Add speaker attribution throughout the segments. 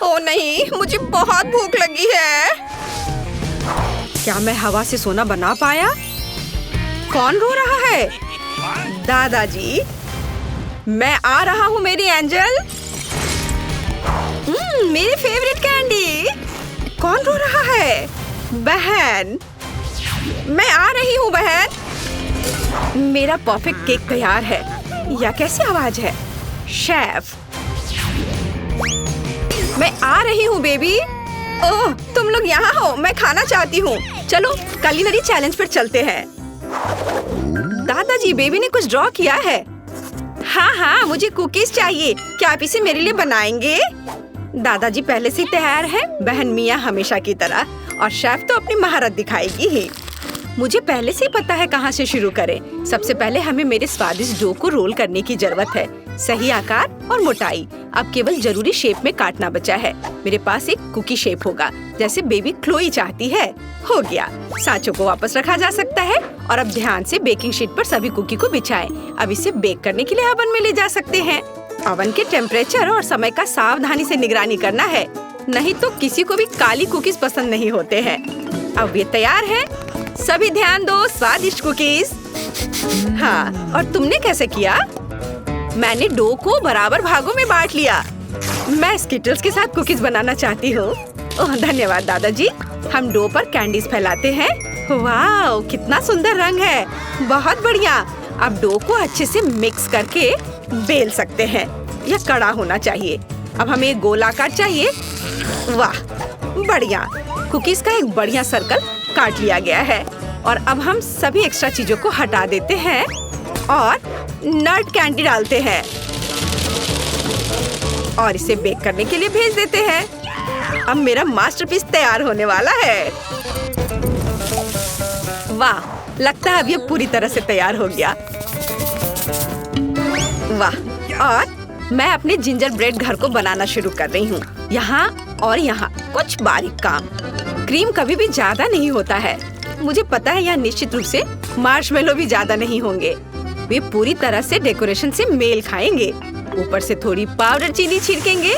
Speaker 1: ओ नहीं, मुझे बहुत भूख लगी है। क्या मैं हवा से सोना बना पाया? कौन रो रहा है? दादाजी, मैं आ रहा हूँ मेरी एंजल। मेरी फेवरेट कैंडी। कौन रो रहा है? बहन, मैं आ रही हूँ बहन। मेरा परफेक्ट केक तैयार है। यह कैसी आवाज है? शेफ, मैं आ रही हूँ बेबी। ओह, तुम लोग यहाँ हो? मैं खाना चाहती हूँ। चलो कुलिनरी चैलेंज पर चलते हैं। दादाजी, बेबी ने कुछ ड्रॉ किया है। हाँ, मुझे कुकीज चाहिए। क्या आप इसे मेरे लिए बनाएंगे? दादाजी पहले से तैयार है, बहन मिया हमेशा की तरह, और शेफ तो अपनी महारत दिखाएगी ही। मुझे पहले से ही पता है कहाँ से शुरू करें। सबसे पहले हमें मेरे स्वादिष्ट डो को रोल करने की जरूरत है। सही आकार और मोटाई। अब केवल जरूरी शेप में काटना बचा है। मेरे पास एक कुकी शेप होगा, जैसे बेबी क्लोई चाहती है। हो गया। सांचों को वापस रखा जा सकता है और अब ध्यान से बेकिंग शीट पर सभी कुकी को बिछाएं। अब इसे बेक करने के लिए ओवन में ले जा सकते हैं। ओवन के टेम्परेचर और समय का सावधानी से निगरानी करना है, नहीं तो किसी को भी काली कुकीज पसंद नहीं होते हैं। अब ये तैयार है। सभी ध्यान दो, स्वादिष्ट कुकीज। हाँ, और तुमने कैसे किया? मैंने डो को बराबर भागों में बांट लिया। मैं स्किटल्स के साथ कुकीज बनाना चाहती हूँ। ओह, धन्यवाद दादाजी। हम डो पर कैंडीज फैलाते हैं। वाह, कितना सुंदर रंग है। बहुत बढ़िया। अब डो को अच्छे से मिक्स करके बेल सकते हैं। यह कड़ा होना चाहिए। अब हमें एक गोल आकार चाहिए। वाह, बढ़िया। कुकीज का एक बढ़िया सर्कल काट लिया गया है। और अब हम सभी एक्स्ट्रा चीजों को हटा देते हैं और नट कैंडी डालते हैं और इसे बेक करने के लिए भेज देते हैं। अब मेरा मास्टरपीस तैयार होने वाला है। वाह, लगता है अब ये पूरी तरह से तैयार हो गया। वाह, और मैं अपने जिंजर ब्रेड घर को बनाना शुरू कर रही हूँ। यहाँ और यहाँ कुछ बारीक काम। क्रीम कभी भी ज्यादा नहीं होता है। मुझे पता है यहाँ निश्चित रूप से मार्शमेलो भी ज्यादा नहीं होंगे। वे पूरी तरह से डेकोरेशन से मेल खाएंगे। ऊपर से थोड़ी पाउडर चीनी छिड़केंगे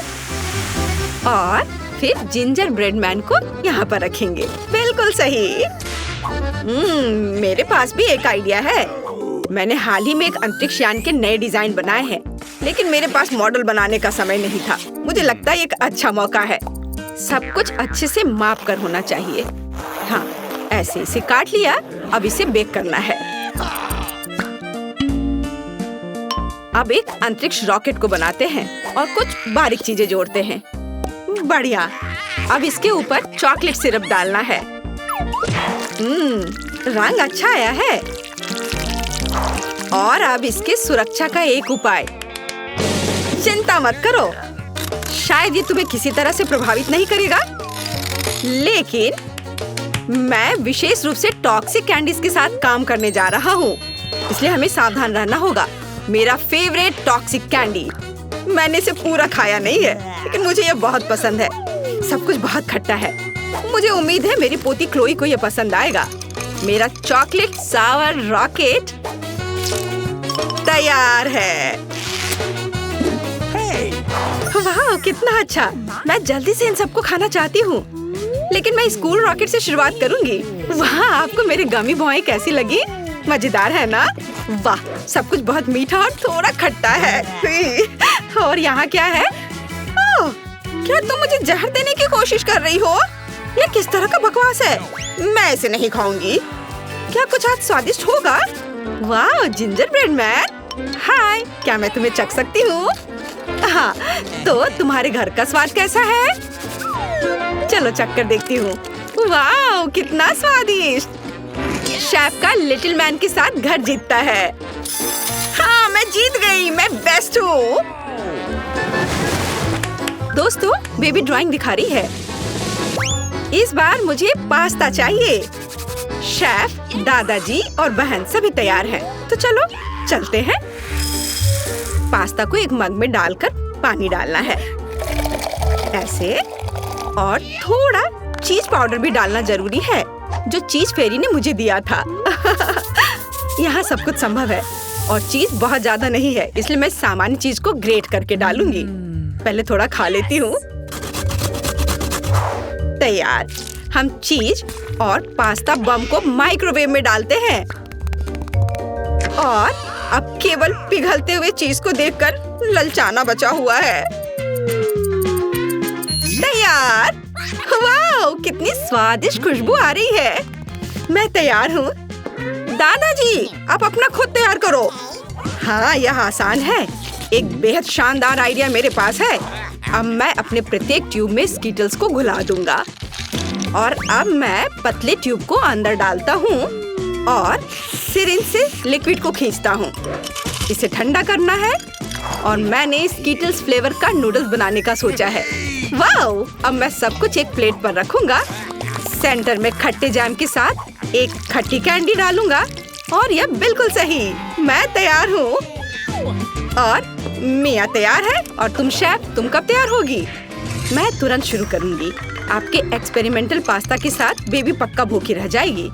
Speaker 1: और फिर जिंजर ब्रेड मैन को यहाँ पर रखेंगे। बिल्कुल सही। मेरे पास भी एक आइडिया है। मैंने हाल ही में एक अंतरिक्ष यान के नए डिजाइन बनाए हैं, लेकिन मेरे पास मॉडल बनाने का समय नहीं था। मुझे लगता है एक अच्छा मौका है। सब कुछ अच्छे से माप कर होना चाहिए। हाँ, ऐसे इसे काट लिया। अब इसे बेक करना है। अब एक अंतरिक्ष रॉकेट को बनाते हैं और कुछ बारीक चीजें जोड़ते हैं। बढ़िया। अब इसके ऊपर चॉकलेट सिरप डालना है। रंग अच्छा आया है। और अब इसके सुरक्षा का एक उपाय। चिंता मत करो, शायद ये तुम्हें किसी तरह से प्रभावित नहीं करेगा, लेकिन मैं विशेष रूप से टॉक्सिक कैंडीज के साथ काम करने जा रहा हूँ, इसलिए हमें सावधान रहना होगा। मेरा फेवरेट टॉक्सिक कैंडी। मैंने इसे पूरा खाया नहीं है, लेकिन मुझे यह बहुत पसंद है। सब कुछ बहुत खट्टा है। मुझे उम्मीद है मेरी पोती क्लोई को यह पसंद आएगा। मेरा चॉकलेट सावर रॉकेट तैयार है। वाह, कितना अच्छा। मैं जल्दी से इन सबको खाना चाहती हूँ, लेकिन मैं स्कूल रॉकेट से शुरुआत करूंगी। वाह, आपको मेरी गमी भौएं कैसी लगी? मजेदार है ना? वाह, सब कुछ बहुत मीठा और थोड़ा खट्टा है। और यहाँ क्या है? ओह, क्या तुम मुझे जहर देने की कोशिश कर रही हो? ये किस तरह का बकवास है? मैं इसे नहीं खाऊंगी। क्या कुछ आज स्वादिष्ट होगा? वाह, जिंजर ब्रेड मैन। हाय, क्या मैं तुम्हें चख सकती हूँ? हाँ, तो तुम्हारे घर का स्वाद कैसा है? चलो चख कर देखती हूँ। वाह, कितना स्वादिष्ट। शेफ का लिटिल मैन के साथ घर जीतता है। हाँ, मैं जीत गई। मैं बेस्ट हूँ। दोस्तों, बेबी ड्राइंग दिखा रही है। इस बार मुझे पास्ता चाहिए। शेफ, दादाजी और बहन सभी तैयार हैं, तो चलो चलते हैं। पास्ता को एक मग में डालकर पानी डालना है, ऐसे, और थोड़ा चीज पाउडर भी डालना जरूरी है, जो चीज फेरी ने मुझे दिया था। यहाँ सब कुछ संभव है और चीज बहुत ज्यादा नहीं है, इसलिए मैं सामान्य चीज को ग्रेट करके डालूंगी। पहले थोड़ा खा लेती हूँ। तैयार। हम चीज और पास्ता बम को माइक्रोवेव में डालते हैं और अब केवल पिघलते हुए चीज को देखकर ललचाना बचा हुआ है। तैयार। वाह, कितनी स्वादिष्ट खुशबू आ रही है। मैं तैयार हूँ। दादाजी, आप अपना खुद तैयार करो। हाँ, यह आसान है। एक बेहद शानदार आइडिया मेरे पास है। अब मैं अपने प्रत्येक ट्यूब में स्कीटल्स को घुला दूंगा और अब मैं पतले ट्यूब को अंदर डालता हूँ और सिरिंज से लिक्विड को खींचता हूँ। इसे ठंडा करना है और मैंने स्कीटल्स फ्लेवर का नूडल्स बनाने का सोचा है। वाह! अब मैं सब कुछ एक प्लेट पर रखूंगा। सेंटर में खट्टे जैम के साथ एक खट्टी कैंडी डालूंगा और यह बिल्कुल सही। मैं तैयार हूँ और मिया तैयार है। और तुम शेफ, तुम कब तैयार होगी? मैं तुरंत शुरू करूंगी। आपके एक्सपेरिमेंटल पास्ता के साथ बेबी पक्का भूखी रह जाएगी।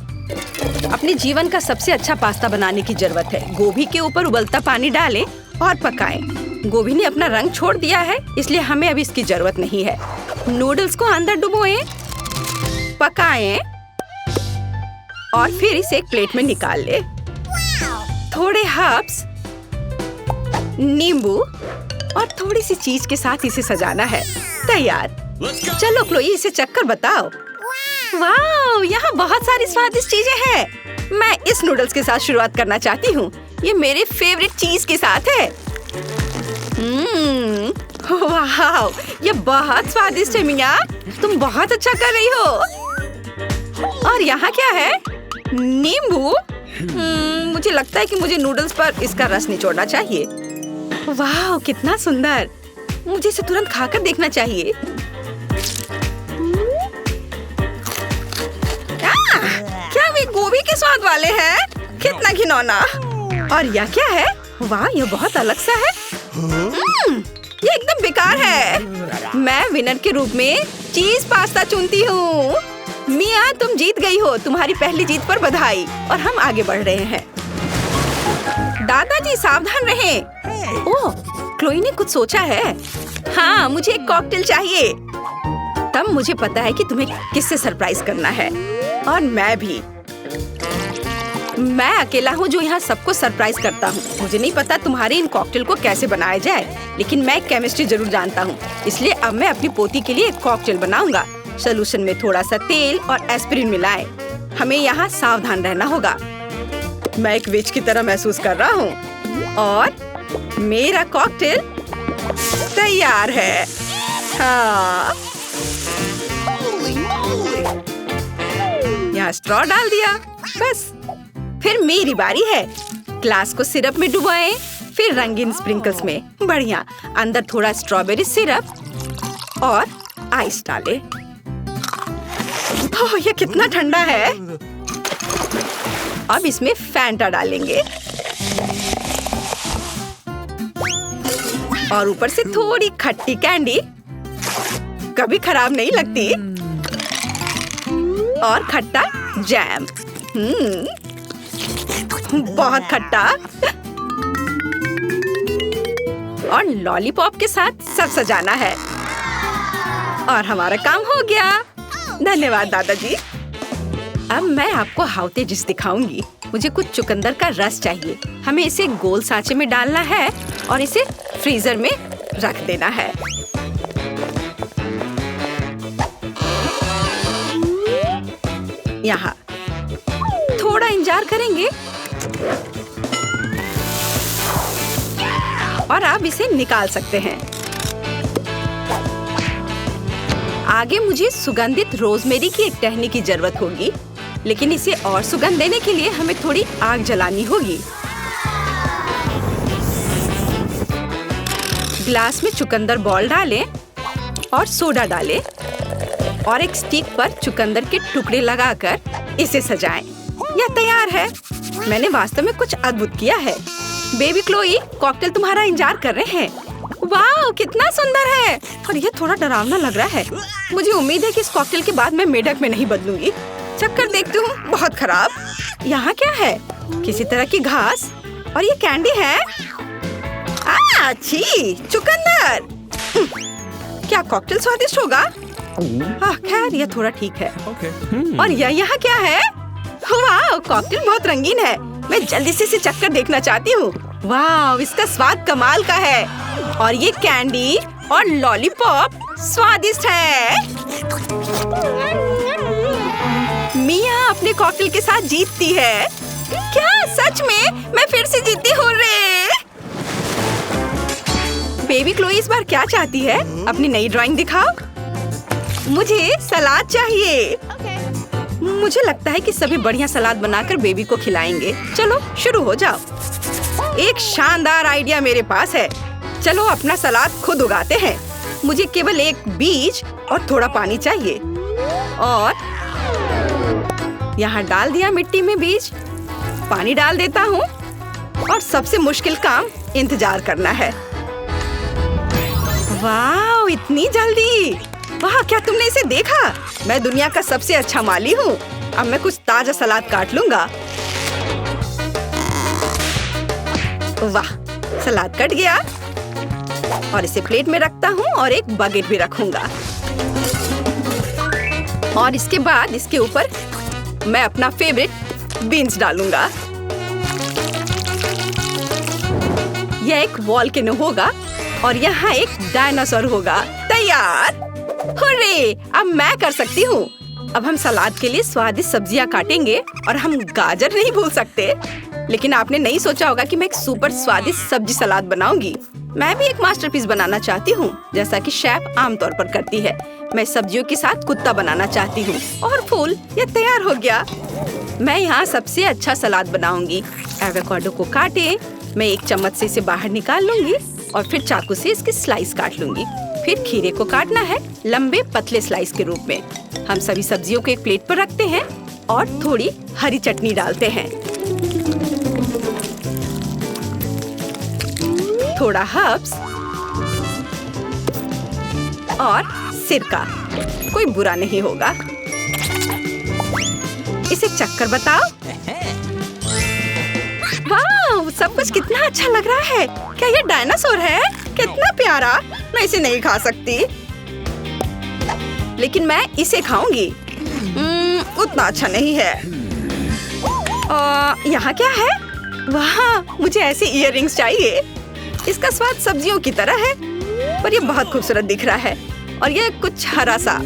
Speaker 1: अपने जीवन का सबसे अच्छा पास्ता बनाने की जरूरत है। गोभी के ऊपर उबलता पानी डालें और पकाएं। गोभी ने अपना रंग छोड़ दिया है, इसलिए हमें अभी इसकी जरूरत नहीं है। नूडल्स को अंदर डुबोएं, पकाएं और फिर इसे एक प्लेट में निकाल ले। थोड़े हर्ब्स, नींबू और थोड़ी सी चीज के साथ इसे सजाना है। तैयार। चलो क्लोई, इसे चखकर बताओ। वाह, यहाँ बहुत सारी स्वादिष्ट चीजें हैं। मैं इस नूडल्स के साथ शुरुआत करना चाहती हूँ। ये मेरे फेवरेट चीज के साथ है। वाह, ये बहुत स्वादिष्ट है मिया। तुम बहुत अच्छा कर रही हो। और यहाँ क्या है? नींबू। मुझे लगता है कि मुझे नूडल्स पर इसका रस निचोड़ना चाहिए। वाह, कितना सुंदर। मुझे इसे तुरंत खाकर देखना चाहिए। क्या वे गोभी के स्वाद वाले हैं? कितना घिनौना। और यह क्या है? वाह, यह बहुत अलग सा है। ये एकदम बेकार है। मैं विनर के रूप में चीज पास्ता चुनती हूँ। मिया, तुम जीत गई हो। तुम्हारी पहली जीत पर बधाई। और हम आगे बढ़ रहे हैं। दादाजी, सावधान रहें। ओह, क्लोई ने कुछ सोचा है। हाँ, मुझे एक कॉकटेल चाहिए। तब मुझे पता है कि तुम्हें किससे सरप्राइज करना है। और मैं भी। मैं अकेला हूँ जो यहाँ सबको सरप्राइज करता हूँ। मुझे नहीं पता तुम्हारे इन कॉकटेल को कैसे बनाया जाए, लेकिन मैं केमिस्ट्री जरूर जानता हूँ। इसलिए अब मैं अपनी पोती के लिए एक कॉकटेल बनाऊंगा। सोल्यूशन में थोड़ा सा तेल और एस्पिरिन मिलाएं। हमें यहाँ सावधान रहना होगा। मैं एक विच की तरह महसूस कर रहा हूँ और मेरा कॉकटेल तैयार है। हाँ, यहाँ स्ट्रॉ डाल दिया। बस, फिर मेरी बारी है। ग्लास को सिरप में डुबाएं, फिर रंगीन स्प्रिंकल्स में। बढ़िया। अंदर थोड़ा स्ट्रॉबेरी सिरप और आइस डालें। ओह, ये कितना ठंडा है। अब इसमें फैंटा डालेंगे और ऊपर से थोड़ी खट्टी कैंडी। कभी खराब नहीं लगती। और खट्टा जैम। बहुत खट्टा। और लॉलीपॉप के साथ सब सजाना है। और हमारा काम हो गया। धन्यवाद दादाजी। अब मैं आपको हाउते डिश दिखाऊंगी। मुझे कुछ चुकंदर का रस चाहिए। हमें इसे गोल सांचे में डालना है और इसे फ्रीजर में रख देना है। यहाँ थोड़ा इंतजार करेंगे और आप इसे निकाल सकते हैं। आगे मुझे सुगंधित रोजमेरी की एक टहनी की जरूरत होगी, लेकिन इसे और सुगंध देने के लिए हमें थोड़ी आग जलानी होगी। ग्लास में चुकंदर बॉल डालें और सोडा डालें और एक स्टिक पर चुकंदर के टुकड़े लगाकर इसे सजाएं। यह तैयार है। मैंने वास्तव में कुछ अद्भुत किया है। बेबी क्लोई, कॉकटेल तुम्हारा इंतजार कर रहे हैं। वाह, कितना सुंदर है। और यह थोड़ा डरावना लग रहा है। मुझे उम्मीद है कि इस कॉकटेल के बाद मैं मेढक में नहीं बदलूंगी। चक्कर देखती हूँ। बहुत खराब। यहाँ क्या है? किसी तरह की घास और ये कैंडी है। अच्छी चुकंदर। क्या कॉकटेल स्वादिष्ट होगा? खैर ये थोड़ा ठीक है। और यह यहाँ क्या है? वाह, कॉकटेल बहुत रंगीन है। मैं जल्दी से इसे चखकर देखना चाहती हूँ। वाह, इसका स्वाद कमाल का है। और ये कैंडी और लॉलीपॉप स्वादिष्ट है। मिया अपने कॉकटेल के साथ जीतती है। क्या सच में? मैं फिर से जीती हूँ रे। बेबी क्लोई इस बार क्या चाहती है? अपनी नई ड्राइंग दिखाओ। मुझे सलाद चाहिए। मुझे लगता है कि सभी बढ़िया सलाद बनाकर बेबी को खिलाएंगे। चलो शुरू हो जाओ। एक शानदार आइडिया मेरे पास है। चलो अपना सलाद खुद उगाते हैं। मुझे केवल एक बीज और थोड़ा पानी चाहिए। और यहाँ डाल दिया मिट्टी में बीज। पानी डाल देता हूँ। और सबसे मुश्किल काम इंतजार करना है। वाह, इतनी जल्दी! वाह, क्या तुमने इसे देखा? मैं दुनिया का सबसे अच्छा माली हूँ। अब मैं कुछ ताजा सलाद काट लूंगा। वाह, सलाद कट गया। और इसे प्लेट में रखता हूँ और एक बकेट भी रखूंगा। और इसके बाद इसके ऊपर मैं अपना फेवरेट बीन्स डालूंगा। यह एक वॉल्केनो होगा और यहाँ एक डायनासोर होगा। तैयार! हुर्रे! अब मैं कर सकती हूँ। अब हम सलाद के लिए स्वादिष्ट सब्जियाँ काटेंगे और हम गाजर नहीं भूल सकते। लेकिन आपने नहीं सोचा होगा कि मैं एक सुपर स्वादिष्ट सब्जी सलाद बनाऊंगी। मैं भी एक मास्टरपीस बनाना चाहती हूँ, जैसा कि शेफ आमतौर पर करती है। मैं सब्जियों के साथ कुत्ता बनाना चाहती हूँ। और फूल, ये तैयार हो गया। मैं यहाँ सबसे अच्छा सलाद बनाऊंगी। एवोकाडो को काटे। मैं एक चम्मच से इसे बाहर निकाल लूंगी और फिर चाकू से इसकी स्लाइस काट लूंगी। फिर खीरे को काटना है लंबे पतले स्लाइस के रूप में। हम सभी सब्जियों को एक प्लेट पर रखते हैं और थोड़ी हरी चटनी डालते हैं। थोड़ा हर्ब्स और सिरका। कोई बुरा नहीं होगा। इसे चखकर बताओ। वाह, सब कुछ कितना अच्छा लग रहा है। क्या ये डायनासोर है? कितना प्यारा। मैं इसे नहीं खा सकती, लेकिन मैं इसे खाऊंगी। उतना अच्छा नहीं है। यहाँ क्या है? वाह, मुझे ऐसी इयररिंग्स चाहिए। इसका स्वाद सब्जियों की तरह है, पर ये बहुत खूबसूरत दिख रहा है। और ये कुछ हरा सा।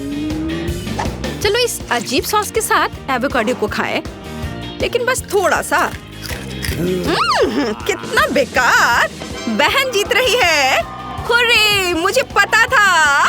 Speaker 1: चलो इस अजीब सॉस के साथ एवोकाडो को खाएं, लेकिन बस थोड़ा सा। कितना बेकार। बहन जीत रही है। हुर्रे, मुझे पता था।